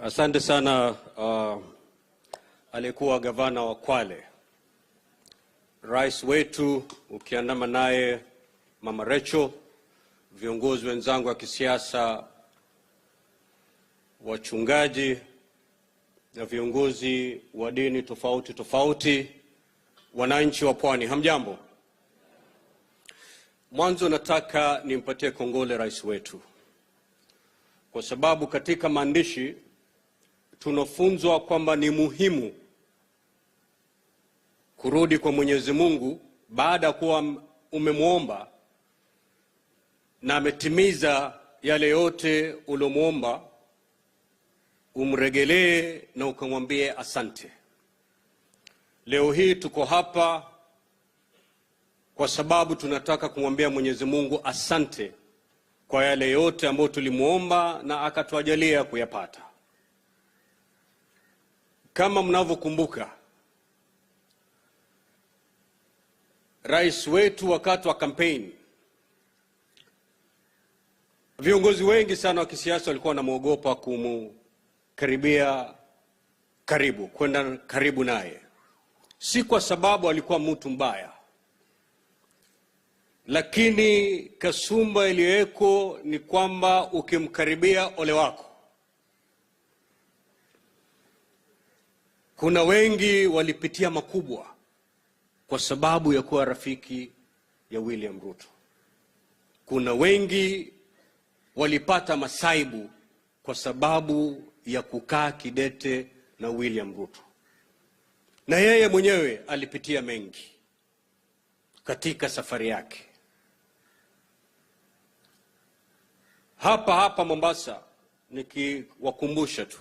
Asante sana alikuwa gavana wa Kwale. Rais wetu ukiandama naye Mama Recho, viongozi wenzangu wa kisiasa, wachungaji na viongozi wa dini tofauti tofauti, wananchi wa Pwani, hamjambo. Mwanzo nataka nimpatie kongole rais wetu, kwa sababu katika maandishi tunafunzwa kwamba ni muhimu kurudi kwa Mwenyezi Mungu baada ya kuwa umemuomba na ametimiza yale yote ulomuomba, umregelee na ukamwambie asante. Leo hii tuko hapa kwa sababu tunataka kumwambia Mwenyezi Mungu asante kwa yale yote ambayo tulimuomba na akatuajalia kuyapata. Kama mnavyokumbuka, rais wetu wakati wa kampeni, viongozi wengi sana wa kisiasa walikuwa wanamuogopa kumkaribia kwenda karibu naye. Si kwa sababu alikuwa mtu mbaya, lakini kasumba iliyoko ni kwamba ukimkaribia ole wako. Kuna wengi walipitia makubwa kwa sababu ya kuwa rafiki ya William Ruto. Kuna wengi walipata masaibu kwa sababu ya kukaa kidete na William Ruto. Na yeye mwenyewe alipitia mengi katika safari yake. Hapa Mombasa, nikiwakumbusha tu,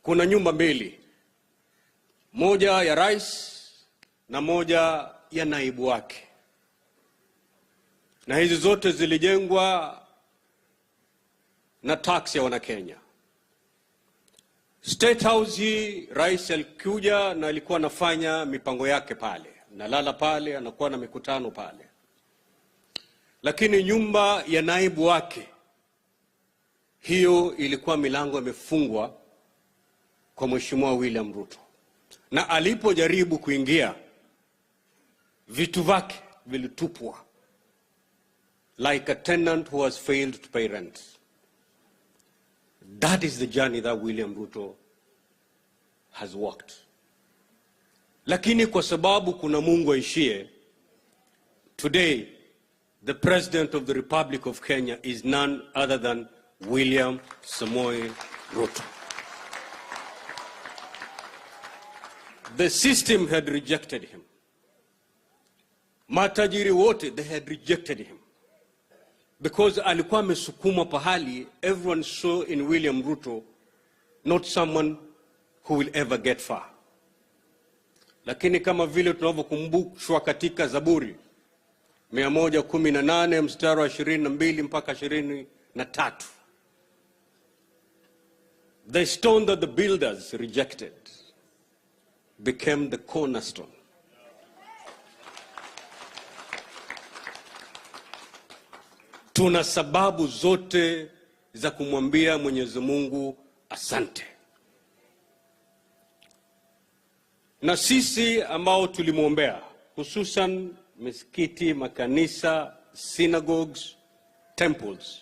kuna nyumba mbili, moja ya rais na moja ya naibu wake, na hizi zote zilijengwa na tax ya Wanakenya. State House hii rais alikuja na alikuwa anafanya mipango yake pale, nalala pale, anakuwa na mikutano pale. Lakini nyumba ya naibu wake, hiyo ilikuwa milango imefungwa kwa Mheshimiwa William Ruto, na alipojaribu kuingia vitu vyake vilitupwa, like a tenant who has failed to pay rent. That is the journey that William Ruto has walked. Lakini kwa sababu kuna Mungu aishie, today the President of the Republic of Kenya is none other than William Samoei Ruto. The system had rejected him. Matajiri wote, they had rejected him. Because alikuwa amesukuma pahali, everyone saw in William Ruto not someone who will ever get far. Lakini kama vile tunavyokumbushwa katika Zaburi 118 mstari wa 22 mpaka 23, the stone that the builders rejected became the cornerstone. Tuna sababu zote za kumwambia Mwenyezi Mungu asante. Na sisi ambao tulimuombea, hususan misikiti, makanisa, synagogues, temples.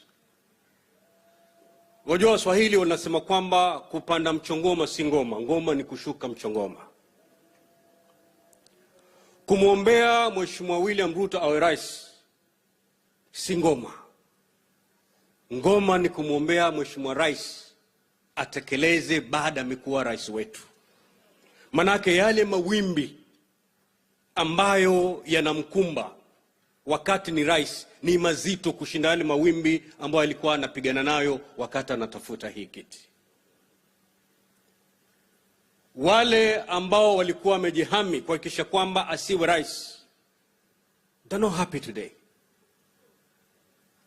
Wajua Waswahili wanasema kwamba kupanda mchongoma si ngoma, ngoma ni kushuka mchongoma. Kumuombea Mheshimiwa William Ruto awe rais si ngoma. Ngoma ni kumuombea Mheshimiwa rais atekeleze baada amekuwa rais wetu. Manake yale mawimbi ambayo yanamkumba wakati ni rais ni mazito kushinda yale mawimbi ambayo alikuwa anapigana nayo wakati anatafuta hii kiti. Wale ambao walikuwa wamejihami kuhakikisha kwamba asiwe rais, they're not happy today.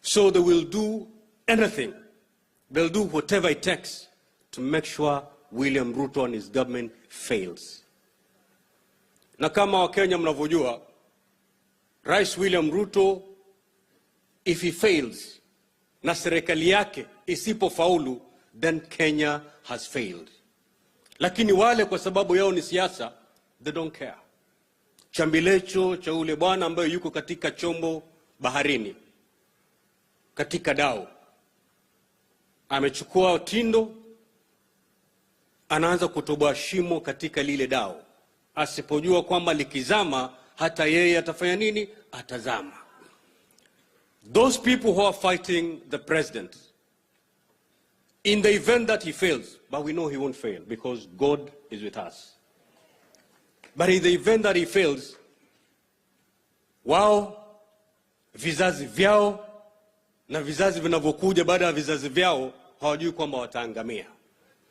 So they will do anything. They'll do whatever it takes to make sure William Ruto and his government fails. Na kama Wakenya mnavyojua, Rais William Ruto, if he fails, na serikali yake isipofaulu, then Kenya has failed. Lakini wale kwa sababu yao ni siasa, they don't care. Chambilecho cha ule bwana ambaye yuko katika chombo baharini, katika dao, amechukua tindo, anaanza kutoboa shimo katika lile dao, asipojua kwamba likizama hata yeye atafanya nini? Atazama. Those people who are fighting the president, in the event that he fails, but we know he won't fail because God is with us. But in the event that he fails, wao, vizazi vyao na vizazi vinavyokuja baada ya vizazi vyao hawajui kwamba wataangamia.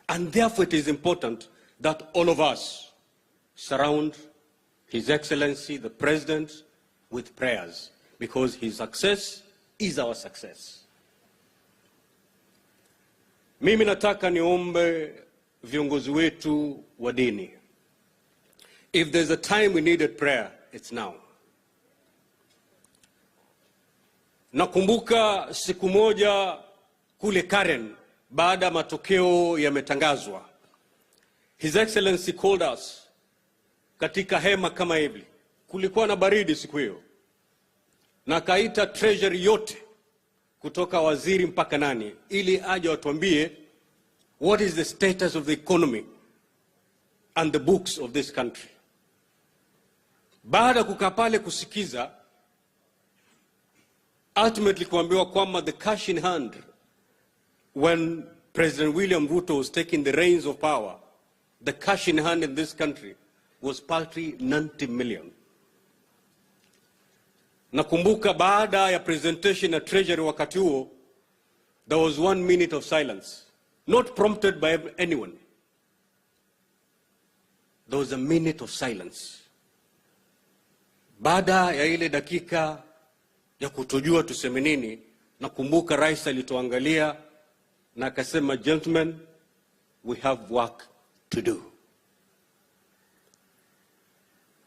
And therefore it is important that all of us surround His Excellency the President with prayers, because his success is our success. Mimi nataka niombe viongozi wetu wa dini. If there's a time we needed prayer, it's now. Nakumbuka siku moja kule Karen, baada matokeo yametangazwa, His Excellency called us katika hema kama hivi. Kulikuwa na baridi siku hiyo, na kaita treasury yote kutoka waziri mpaka nani, ili aje watuambie what is the status of the economy and the books of this country. Baada kukaa pale kusikiza, ultimately kuambiwa kwamba the cash in hand when President William Ruto was taking the reins of power, the cash in hand in this country was paltry 90 million. Nakumbuka baada ya presentation at Treasury wakati huo, there was 1 minute of silence, not prompted by anyone. There was a minute of silence. Baada ya ile dakika ya kutojua tuseme nini, nakumbuka rais alituangalia na akasema, gentlemen, we have work to do.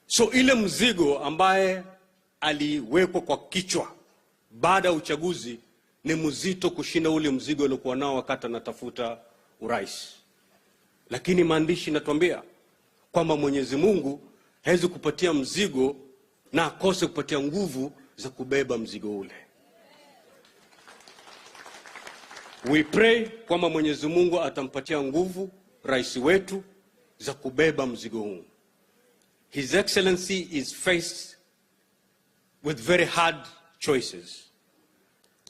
So ile mzigo ambaye aliwekwa kwa kichwa baada ya uchaguzi ni mzito kushinda ule mzigo aliokuwa nao wakati anatafuta urais. Lakini maandishi natuambia kwamba Mwenyezi Mungu hawezi kupatia mzigo na akose kupatia nguvu za kubeba mzigo ule. We pray kwamba Mwenyezi Mungu atampatia nguvu rais wetu za kubeba mzigo huu. His Excellency is faced with very hard choices,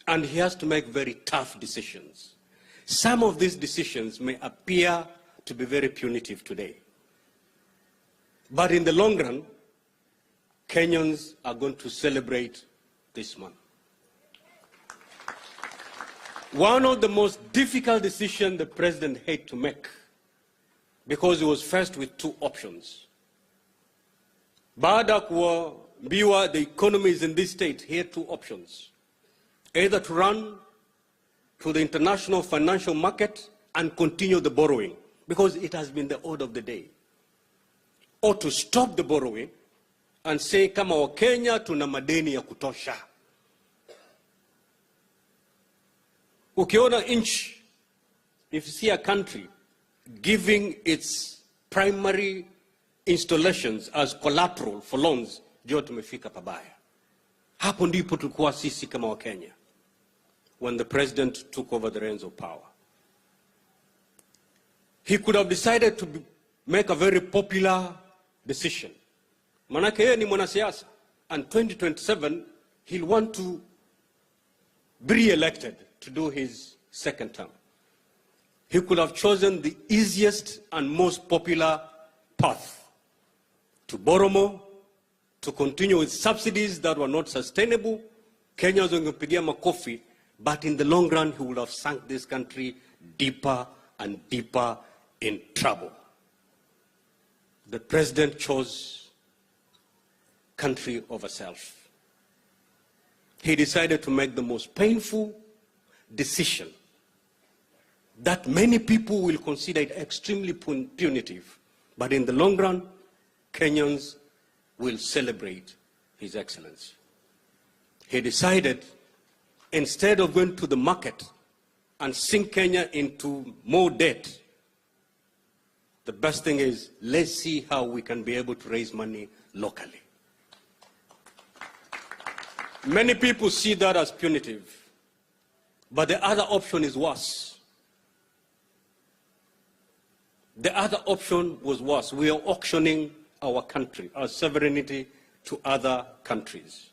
and he has to make very tough decisions. Some of these decisions may appear to be very punitive today, but in the long run, Kenyans are going to celebrate this month. One of the most difficult decisions the president had to make, because he was faced with two options. Baada kuambiwa the economy is in this state, he had two options: either to run to the international financial market and continue the borrowing, because it has been the order of the day, or to stop the borrowing and say, kama Wakenya tuna madeni ya kutosha. Ukiona inch, if you see a country giving its primary installations as collateral for loans, jua tumefika pabaya. Hapo ndipo tulikuwa sisi kama Wakenya when the president took over the reins of power. He could have decided to make a very popular decision. Manake yeye ni mwanasiasa, and 2027 he'll want to be re-elected to do his second term. He could have chosen the easiest and most popular path: to borrow more, to continue with subsidies that were not sustainable. Kenyans wangepigia makofi, but in the long run he would have sunk this country deeper and deeper in trouble. The president chose country over self. He decided to make the most painful decision that many people will consider it extremely punitive, but in the long run, Kenyans will celebrate His Excellency. He decided, instead of going to the market and sink Kenya into more debt, the best thing is, let's see how we can be able to raise money locally. Many people see that as punitive, but the other option is worse. The other option was worse. We are auctioning our country, our sovereignty, to other countries.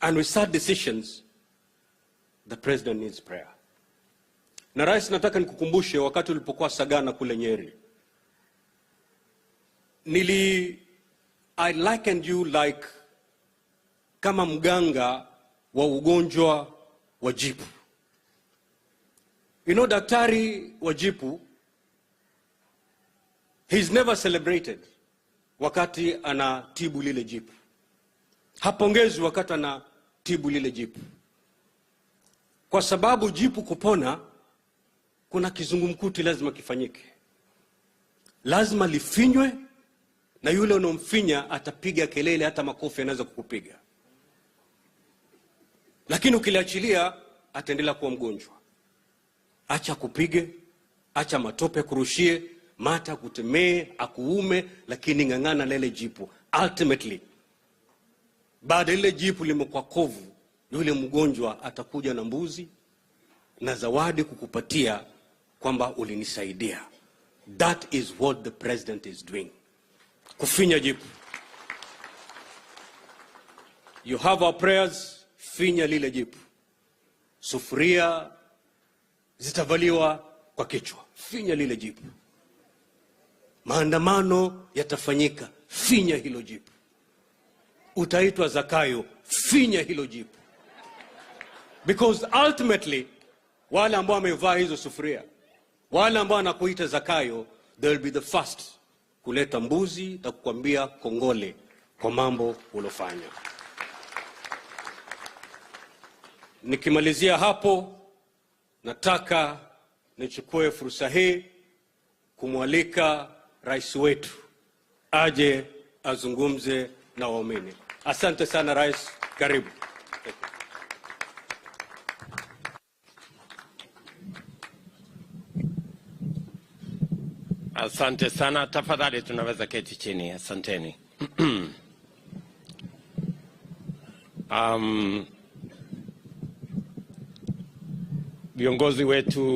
And with such decisions, the president needs prayer. Na rais, nataka nikukumbushe wakati ulipokuwa Sagana kule Nyeri. I likened you like kama mganga wa ugonjwa wa jipu. You know, daktari wa jipu, he's never celebrated wakati anatibu lile jipu. Hapongezwi wakati anatibu lile jipu. Kwa sababu jipu kupona, kuna kizungumkuti lazima kifanyike. Lazima lifinywe, na yule unomfinya atapiga kelele, hata makofi anaweza kukupiga. Lakini ukiliachilia, ataendelea kuwa mgonjwa. Acha kupige, acha matope kurushie, mata kutemee, akuume, lakini ngangana lele jipu. Ultimately, baada ile jipu limekuwa kovu, yule mgonjwa atakuja na mbuzi na zawadi kukupatia kwamba ulinisaidia. That is what the president is doing. Kufinya jipu. You have our prayers, finya lile jipu. Sufuria zitavaliwa kwa kichwa, finya lile jipu. Maandamano yatafanyika, finya hilo jipu. Utaitwa Zakayo, finya hilo jipu. Because ultimately, wale ambao wamevaa hizo sufuria, wale ambao wanakuita Zakayo, they will be the first kuleta mbuzi na kukwambia kongole kwa mambo ulofanya. Nikimalizia hapo, nataka nichukue fursa hii kumwalika rais wetu aje azungumze na waumini. Asante sana rais, karibu. Asante sana, tafadhali tunaweza keti chini. Asanteni. Viongozi wetu